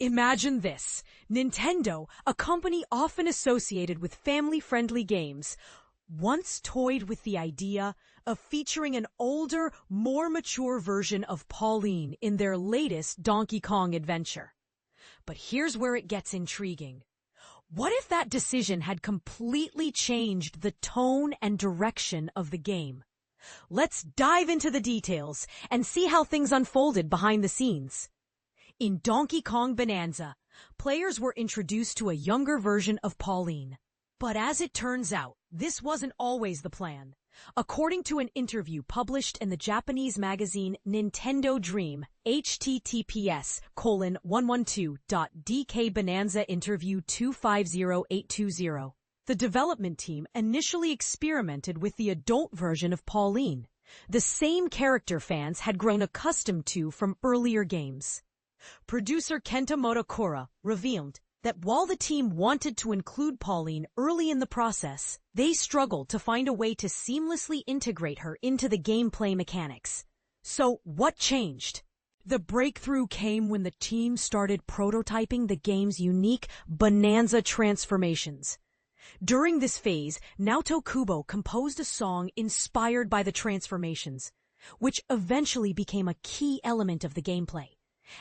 Imagine this. Nintendo, a company often associated with family-friendly games, once toyed with the idea of featuring an older, more mature version of Pauline in their latest Donkey Kong adventure. But here's where it gets intriguing. What if that decision had completely changed the tone and direction of the game? Let's dive into the details and see how things unfolded behind the scenes. In Donkey Kong Bananza, players were introduced to a younger version of Pauline. But as it turns out, this wasn't always the plan. According to an interview published in the Japanese magazine Nintendo Dream, https://112.dkbananzainterview 250820, the development team initially experimented with the adult version of Pauline, the same character fans had grown accustomed to from earlier games. Producer Kenta Motakura revealed that while the team wanted to include Pauline early in the process, they struggled to find a way to seamlessly integrate her into the gameplay mechanics. So what changed? The breakthrough came when the team started prototyping the game's unique Bananza transformations. During this phase, Naoto Kubo composed a song inspired by the transformations, which eventually became a key element of the gameplay.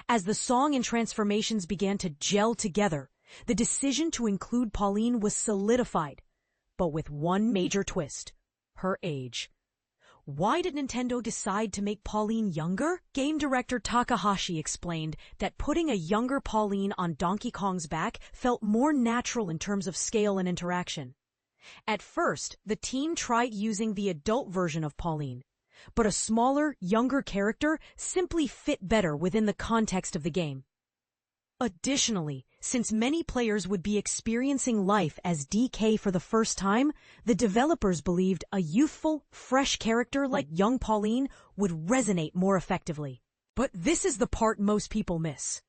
As the song and transformations began to gel together, the decision to include Pauline was solidified, but with one major twist: her age. Why did Nintendo decide to make Pauline younger? Game director Takahashi explained that putting a younger Pauline on Donkey Kong's back felt more natural in terms of scale and interaction. At first, the team tried using the adult version of Pauline, but a smaller, younger character simply fit better within the context of the game. Additionally, since many players would be experiencing life as DK for the first time, the developers believed a youthful, fresh character like young Pauline would resonate more effectively. But this is the part most people miss.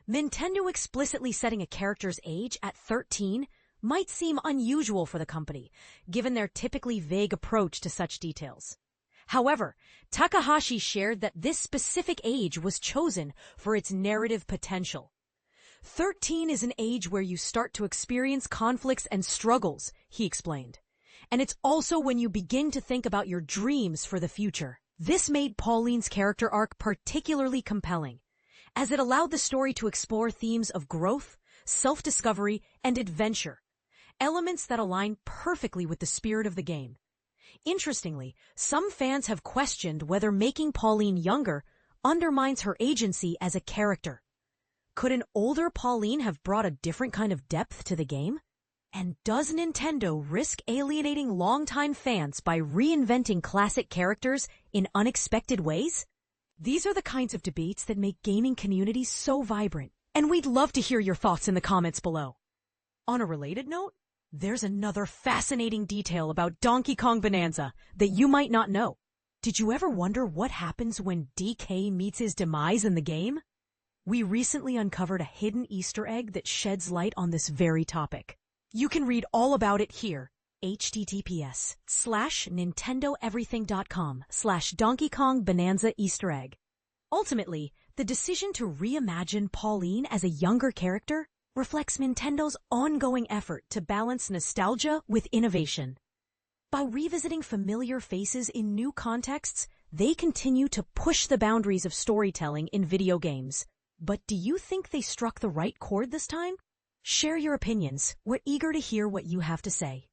Nintendo explicitly setting a character's age at 13 might seem unusual for the company, given their typically vague approach to such details. However, Takahashi shared that this specific age was chosen for its narrative potential. 13 is an age where you start to experience conflicts and struggles, he explained. And it's also when you begin to think about your dreams for the future. This made Pauline's character arc particularly compelling, as it allowed the story to explore themes of growth, self-discovery, and adventure, elements that align perfectly with the spirit of the game. Interestingly, some fans have questioned whether making Pauline younger undermines her agency as a character. Could an older Pauline have brought a different kind of depth to the game? And does Nintendo risk alienating longtime fans by reinventing classic characters in unexpected ways? These are the kinds of debates that make gaming communities so vibrant, and we'd love to hear your thoughts in the comments below. On a related note, there's another fascinating detail about Donkey Kong Bananza that you might not know. Did you ever wonder what happens when DK meets his demise in the game? We recently uncovered a hidden Easter egg that sheds light on this very topic. You can read all about it here, https://nintendoeverything.com/Donkey Kong Bananza Easter egg. Ultimately, the decision to reimagine Pauline as a younger character reflects Nintendo's ongoing effort to balance nostalgia with innovation. By revisiting familiar faces in new contexts, they continue to push the boundaries of storytelling in video games. But do you think they struck the right chord this time? Share your opinions. We're eager to hear what you have to say.